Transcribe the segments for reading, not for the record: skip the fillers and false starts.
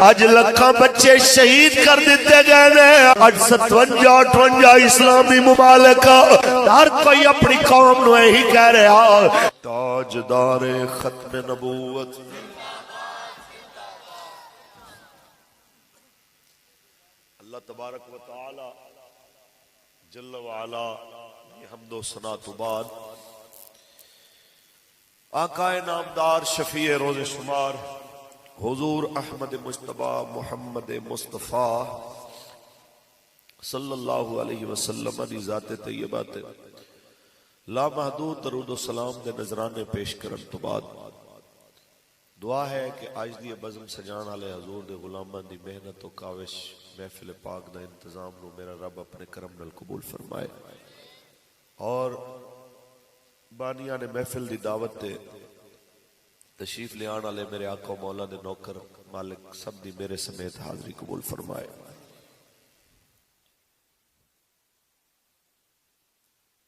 اج لکھاں بچے شہید کر دیتے گئے نے، اج 57-58 اسلامی ممالک ہر کوئی اپنی قوم نو یہی کہہ رہا تاجدار ختم نبوت۔ اللہ تبارک و تعالی جل وعلا حمد و ثنا تو بعد آقا نامدار شفیع روز شمار حضور احمد مجتبی محمد مصطفیٰ صلی اللہ علیہ وسلم دی ذات طیبات لامحدود درود و سلام دے نذرانے پیش کرن تو بعد دعا ہے کہ آج دی بزم سجان والے حضور دے غلاماں دی محنت و کاوش محفل پاک دا انتظام نو میرا رب اپنے کرم نال قبول فرمائے، اور بانیاں نے محفل دی دعوت دے تشریف لے آن والے میرے آقا و مولا دے نوکر مالک سب دی میرے سمیت حاضری قبول فرمائے۔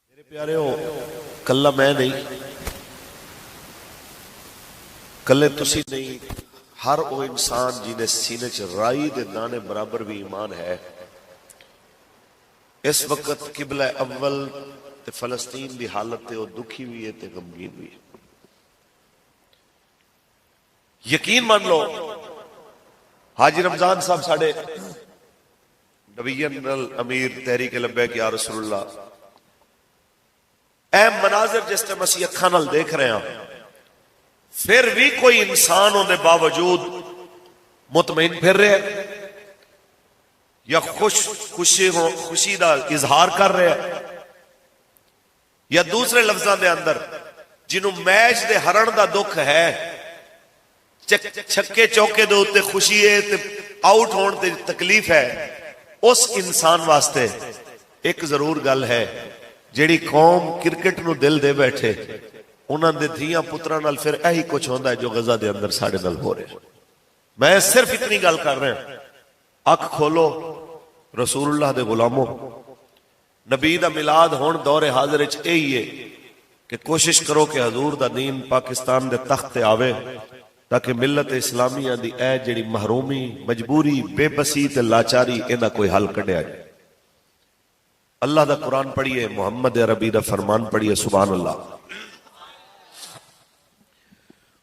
میرے پیارے ہو، کلہ میں نہیں، کلے تسی نہیں، ہر وہ انسان جنہیں سینے چ رائی دے دانے برابر بھی ایمان ہے، اس وقت قبلہ اول تے فلسطین دی حالت تے وہ دکھی ہوئی ہے تے غمگین ہوئی ہے۔ یقین مان لو حاجی رمضان صاحب ساڑے نبیین امیر تحریک لبیک یا رسول اللہ، اے مناظر جس تے مسیح اکھاں نال دیکھ رہے ہیں، پھر بھی کوئی انسان ہونے باوجود مطمئن پھر رہے یا خوشی دا اظہار کر رہے، یا دوسرے لفظاں دے اندر جنہوں میچ دے ہرن دا دکھ ہے، چھکے چوکے دے اتے خوشی ہے تے آؤٹ ہون تے تکلیف ہے، اس انسان واسطے ایک ضرور گل ہے، جیڑی قوم کرکٹ نو دل دے بیٹھے انہاں دے دھیاں پتراں نال پھر ایہی کچھ ہوندا ہے جو غزہ دے اندر ساڑے نال ہو رہے۔ میں صرف اتنی گل کر رہے ہیں، اکھ کھولو رسول اللہ دے غلاموں، نبی دا میلاد ہون دور حاضر وچ یہی ہے کہ کوشش کرو کہ حضور دا دین پاکستان دے تخت تے آوے، تاکہ ملت اسلامیہ دی اے جڑی محرومی، مجبوری، بے بسی تے لاچاری انہاں کوئی حل کڈیا جائے۔ اللہ دا قرآن پڑھیے، محمد عربی دا فرمان پڑھیے، سبحان اللہ۔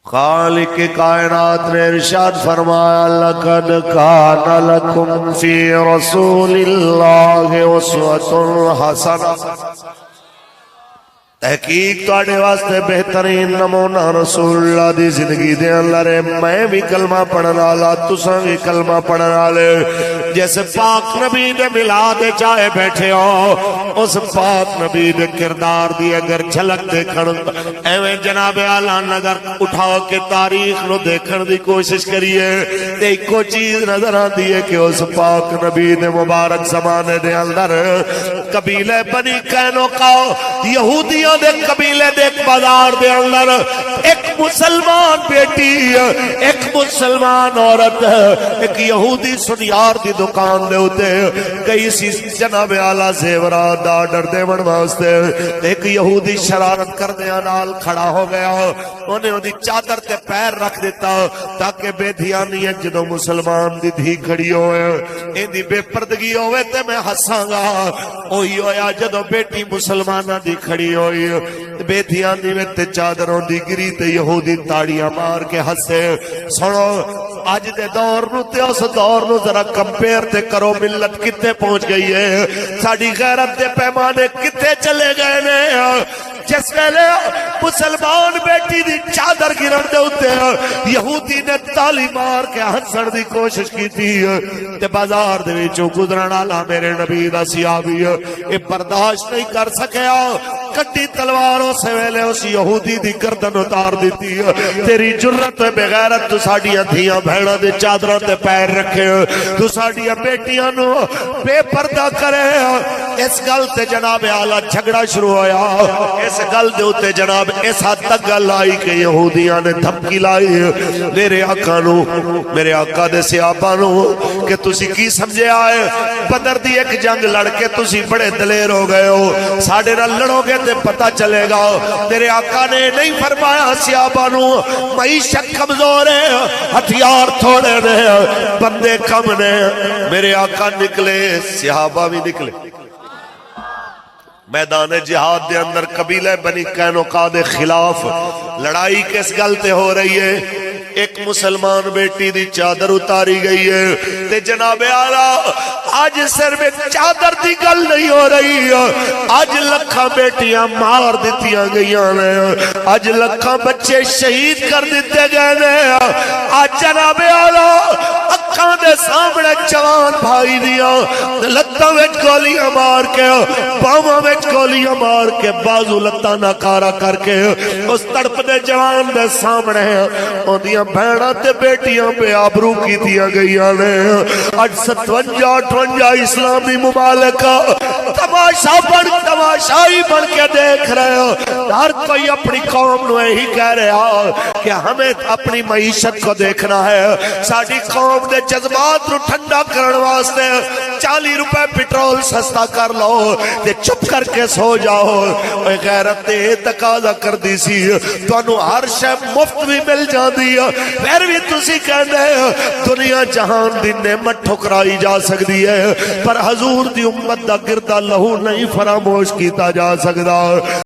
خالق کائنات نے ارشاد فرمایا لقد کان لکم فی رسول اللہ اسوۃ حسنہ، تحقیق تواڈے واسطے بہترین نمونہ رسول اللہ دی زندگی دے اندر ہے۔ میں بھی کلمہ پڑھن والا، تساں بھی کلمہ پڑھن والے، جیسے پاک نبی دے میلاد چاہے بیٹھے ہو، اس پاک نبی دے کردار دی اگر جھلک دیکھن، ایویں جناب اعلیٰ نظر اٹھا کے تاریخ نو دیکھن دی کوشش کریے تے ایکو چیز نظر آندی ہے کہ اس پاک نبی دے مبارک زمانے دے اندر قبیلہ بنی قینقاع یہودیوں دے قبیلے دے ایک بازار دے اندر ایک مسلمان بیٹی، ایک مسلمان عورت، ایک یہودی سنیار دی دکان دے ہوتے کئی سی جناب اعلیٰ زیورات دا آرڈر دے بن واسطے، ایک یہودی شرارت کردیاں نال کھڑا ہو گیا، انہیں دی چادر تے پیر رکھ دیتا تاکہ بے دھیانی ہے جدو مسلمان دی دھی کھڑی ہوئے ان دی بے پردگی ہوئے تے میں ہساں گا، اوہی ہویا جدو بیٹی مسلمانہ دی کھڑی ہوئی بے دھیانی میں تے چادروں دی گری تے یہودی تاڑیاں مار کے ہسے۔ سنو آج دے دور نو تے اس دور نو ذرا کمپیر تے کرو، ملت کتے پہنچ گئی ہے، ساڑی غیرت دے پیمانے کتے چلے گئے نے۔ جس ویلے مسلمان بیٹی دی چادر گرن دے ہوتے یہودی نے تالی مار کے ہنسن دی کوشش کی تھی تے بازار دے وچوں گزرن والا میرے نبی دا صحابی اے برداشت نہیں کر سکیا، کٹی تلوار اس ویلے اس یہودی دی گردن اتار دیتی، تیری جرت بے غیرت تو ساڈیاں دھیاں بہناں دے چادراں تے پیر رکھے، تو ساڈیاں بیٹیاں نو بے پردہ کرے، اس گل تے جناب اعلی جھگڑا شروع ہویا اس گل دے اوتے جناب اس حد تک گل آئی کہ یہودیاں نے دھمکی لائی میرے آقا نو میرے آقا دے صحابہ نو کہ تسی کی سمجھے آئے بدر دی ایک جنگ لڑ کے تسی بڑے دلیر ہو گئے ہو ساڑھے نہ لڑو گے تے پتہ چلے گا میرے آقا نے نہیں فرمایا صحابہ نو معیشت کمزور ہے ہتھیار تھوڑے نے بندے کم نے میرے آقا نکلے صحابہ بھی نکلے میدان جہاد دے اندر قبیلہ بنی قینقاع دے خلاف لڑائی کس گل تے ہو رہی ہے ایک مسلمان بیٹی دی چادر اتاری گئی ہے تے جناب اعلیٰ آج صرف ایک چادر دی گل نہیں ہو رہی آج لکھاں بیٹیاں مار دیتیاں گئیاں نے آج لکھاں بچے شہید کر دیتے گئے نے آج جناب اعلیٰ اکھاں دے سامنے جوان بھائی دیا لتاں وچ گولیاں مار کے باواں وچ گولیاں مار کے بازو لتاں ناکارا کر کے اس تڑپ دے جوان دے سامنے اودیاں بہناں تے بیٹیاں بے آبرو کیتیاں گئیاں نے اج 57-58 اسلامی ممالک تماشائی بن کے دیکھ رہے ہو ہر کوئی اپنی قوم نو یہی کہہ رہا کہ ہمیں اپنی معیشت کو دیکھنا ہے ساڈی قوم دے جذبات نو ٹھنڈا کرن واسطے 40 روپے پٹرول سستا کر لو تے چپ کر کے سو جاؤ اے غیرت تے تقاضا کر دی سی تانوں ہر شے مفت بھی مل جاندی پھر بھی تسی کہندے دنیا جہان دی نعمت ٹھکرائی جا سکتی ہے پر حضور دی امت دا گردہ لہو نہیں فراموش کیتا جا سکتا